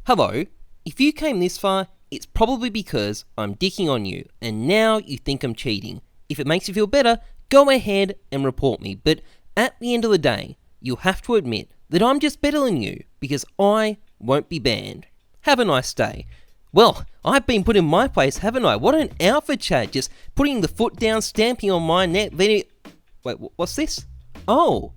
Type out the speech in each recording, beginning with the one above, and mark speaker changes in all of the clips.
Speaker 1: Hello, if you came this far, it's probably because I'm dicking on you, and now you think I'm cheating. If it makes you feel better, go ahead and report me, but at the end of the day, you'll have to admit that I'm just better than you, because I won't be banned. Have a nice day. Well, I've been put in my place, haven't I? What an alpha chat, just putting the foot down, stamping on my neck, Wait, what's this? Oh,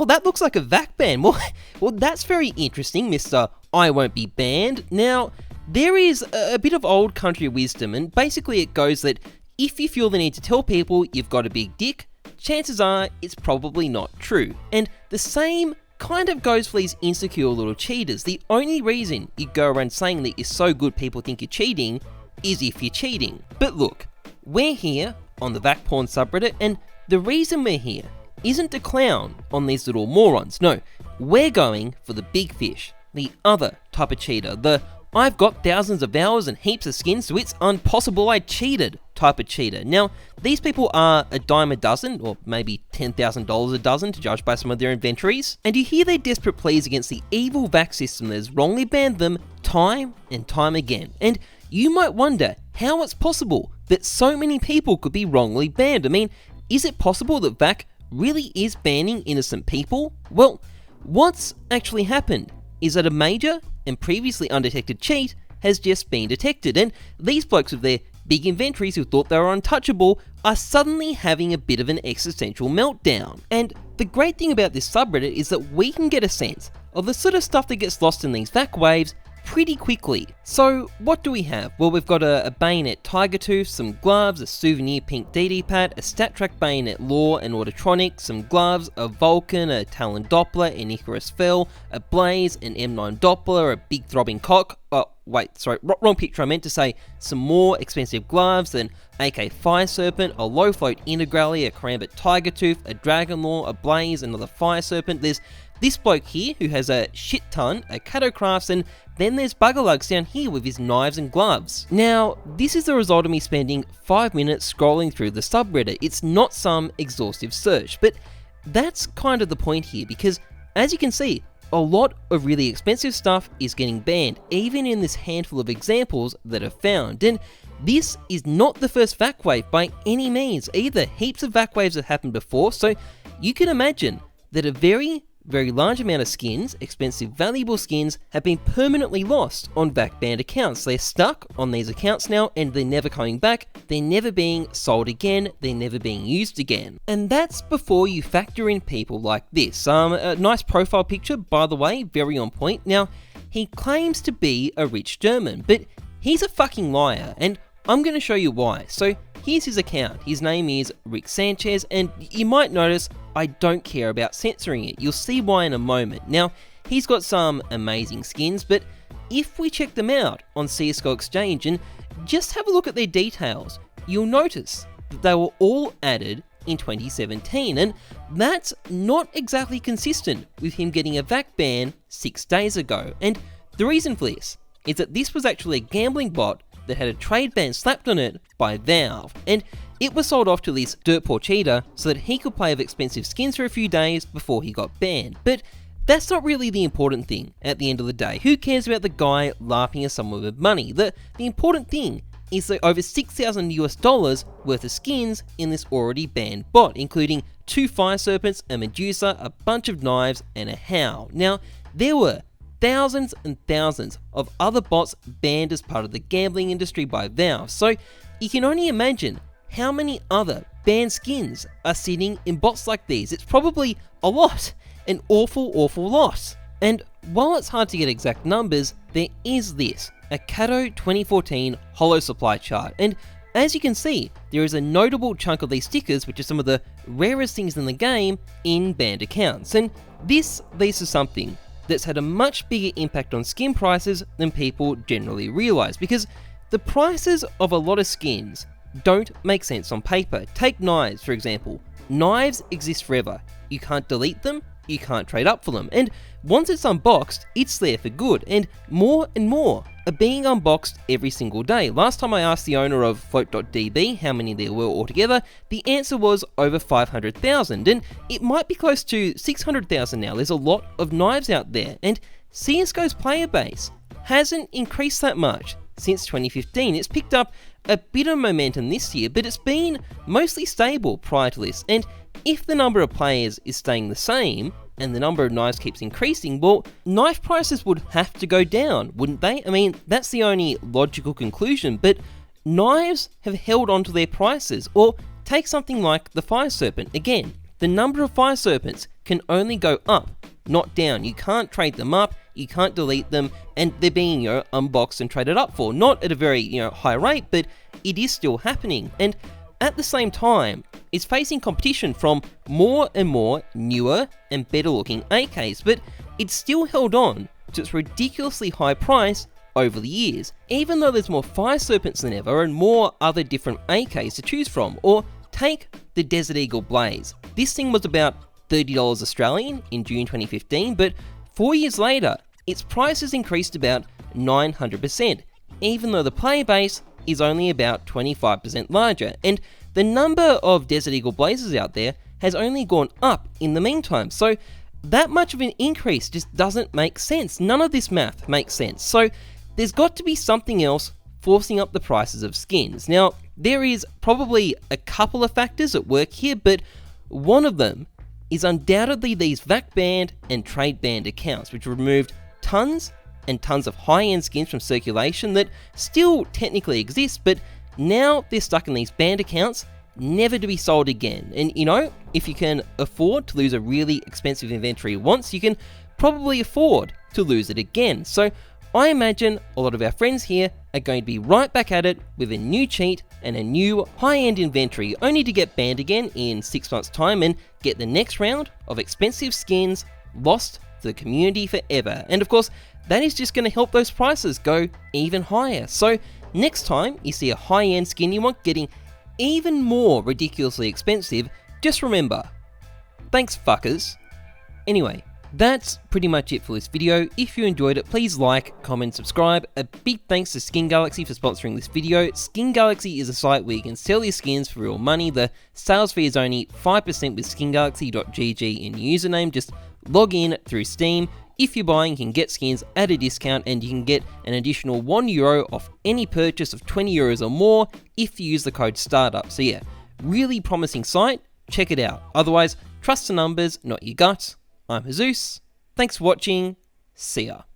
Speaker 1: that looks like a VAC ban. Well, that's very interesting, Mr. I won't be banned. Now, there is a bit of old country wisdom, and basically it goes that if you feel the need to tell people you've got a big dick, chances are it's probably not true. And the same kind of goes for these insecure little cheaters. The only reason you go around saying that you're so good people think you're cheating is if you're cheating. But look, we're here on the VAC porn subreddit, and the reason we're here isn't to clown on these little morons. No, we're going for the big fish, the other type of cheater, the I've got thousands of hours and heaps of skins, so it's impossible I cheated type of cheater. Now, these people are a dime a dozen, or maybe $10,000 a dozen to judge by some of their inventories, and you hear their desperate pleas against the evil VAC system that has wrongly banned them time and time again. And you might wonder how it's possible that so many people could be wrongly banned. I mean, is it possible that VAC really is banning innocent people? Well, what's actually happened is that a major and previously undetected cheat has just been detected, and these blokes with their big inventories who thought they were untouchable are suddenly having a bit of an existential meltdown. And the great thing about this subreddit is that we can get a sense of the sort of stuff that gets lost in these VAC waves pretty quickly. So what do we have? Well, we've got a bayonet tiger tooth, some gloves, a souvenir pink DD pad, a StatTrack bayonet lore and autotronic, some gloves, a Vulcan, a Talon Doppler, an Icarus Fell, a Blaze, an M9 Doppler, a big throbbing cock. Oh, wait, sorry, wrong picture. I meant to say some more expensive gloves, an AK Fire Serpent, a low float Integrally, a Karambit Tiger Tooth, a Dragon Lore, a Blaze, another Fire Serpent. There's this bloke here who has a shit ton, a Cato Crafts, and then there's Buggerlugs down here with his knives and gloves. Now, this is the result of me spending 5 minutes scrolling through the subreddit. It's not some exhaustive search, but that's kind of the point here, because as you can see, a lot of really expensive stuff is getting banned, even in this handful of examples that are found. And this is not the first VAC wave by any means either. Heaps of VAC waves have happened before, so you can imagine that a very large amount of skins, expensive valuable skins, have been permanently lost on VAC banned accounts. They're stuck on these accounts now and they're never coming back, they're never being sold again, they're never being used again. And that's before you factor in people like this. A nice profile picture, by the way, very on point. Now, he claims to be a rich German, but he's a fucking liar, and I'm going to show you why. So here's his account. His name is Rick Sanchez, and you might notice I don't care about censoring it. You'll see why in a moment. Now, he's got some amazing skins, but if we check them out on CSGO Exchange and just have a look at their details, you'll notice that they were all added in 2017, and that's not exactly consistent with him getting a VAC ban 6 days ago. And the reason for this is that this was actually a gambling bot that had a trade ban slapped on it by Valve, and it was sold off to this dirt poor cheater so that he could play with expensive skins for a few days before he got banned. But that's not really the important thing at the end of the day. Who cares about the guy laughing at someone with money? The important thing is that over $6,000 worth of skins in this already banned bot, including 2 Fire Serpents, a Medusa, a bunch of knives, and a Howl. Now, there were thousands and thousands of other bots banned as part of the gambling industry by Valve, so you can only imagine how many other banned skins are sitting in bots like these. It's probably a lot, an awful lot. And while it's hard to get exact numbers, there is this, a Cato 2014 holo supply chart, and as you can see, there is a notable chunk of these stickers, which are some of the rarest things in the game, in banned accounts, and this leads to something that's had a much bigger impact on skin prices than people generally realise, because the prices of a lot of skins don't make sense on paper. Take knives, for example. Knives exist forever. You can't delete them, you can't trade up for them, and once it's unboxed, it's there for good, and more are being unboxed every single day. Last time I asked the owner of float.db how many there were altogether, the answer was over 500,000, and it might be close to 600,000 now. There's a lot of knives out there, and CSGO's player base hasn't increased that much since 2015. It's picked up a bit of momentum this year, but it's been mostly stable prior to this. And if the number of players is staying the same, and the number of knives keeps increasing, well, knife prices would have to go down, wouldn't they? I mean, that's the only logical conclusion, but knives have held on to their prices. Or take something like the fire serpent. Again, the number of fire serpents can only go up, not down. You can't trade them up, you can't delete them, and they're being, unboxed and traded up for. Not at a very, high rate, but it is still happening. And at the same time, it's facing competition from more and more newer and better looking AKs, but it's still held on to its ridiculously high price over the years, even though there's more fire serpents than ever and more other different AKs to choose from. Or take the Desert Eagle Blaze. This thing was about $30 Australian in June 2015, but 4 years later, its price has increased about 900%, even though the player base is only about 25% larger, and the number of Desert Eagle Blazes out there has only gone up in the meantime. So that much of an increase just doesn't make sense. None of this math makes sense. So there's got to be something else forcing up the prices of skins. Now, there is probably a couple of factors at work here, but one of them is undoubtedly these VAC banned and trade banned accounts, which removed tons and tons of high-end skins from circulation that still technically exist, but now they're stuck in these banned accounts, never to be sold again. And if you can afford to lose a really expensive inventory once, you can probably afford to lose it again. So I imagine a lot of our friends here are going to be right back at it with a new cheat and a new high-end inventory, only to get banned again in 6 months' time and get the next round of expensive skins lost to the community forever. And of course, that is just going to help those prices go even higher. So next time you see a high-end skin you want getting even more ridiculously expensive, just remember, thanks fuckers. Anyway, that's pretty much it for this video. If you enjoyed it, please like, comment, subscribe. A big thanks to Skin Galaxy for sponsoring this video. Skin Galaxy is a site where you can sell your skins for real money. The sales fee is only 5% with skingalaxy.gg in username. Just log in through Steam. If you're buying, you can get skins at a discount, and you can get an additional €1 off any purchase of €20 or more if you use the code STARTUP. So yeah, really promising site. Check it out. Otherwise, trust the numbers, not your gut. I'm Heyzeus. Thanks for watching. See ya.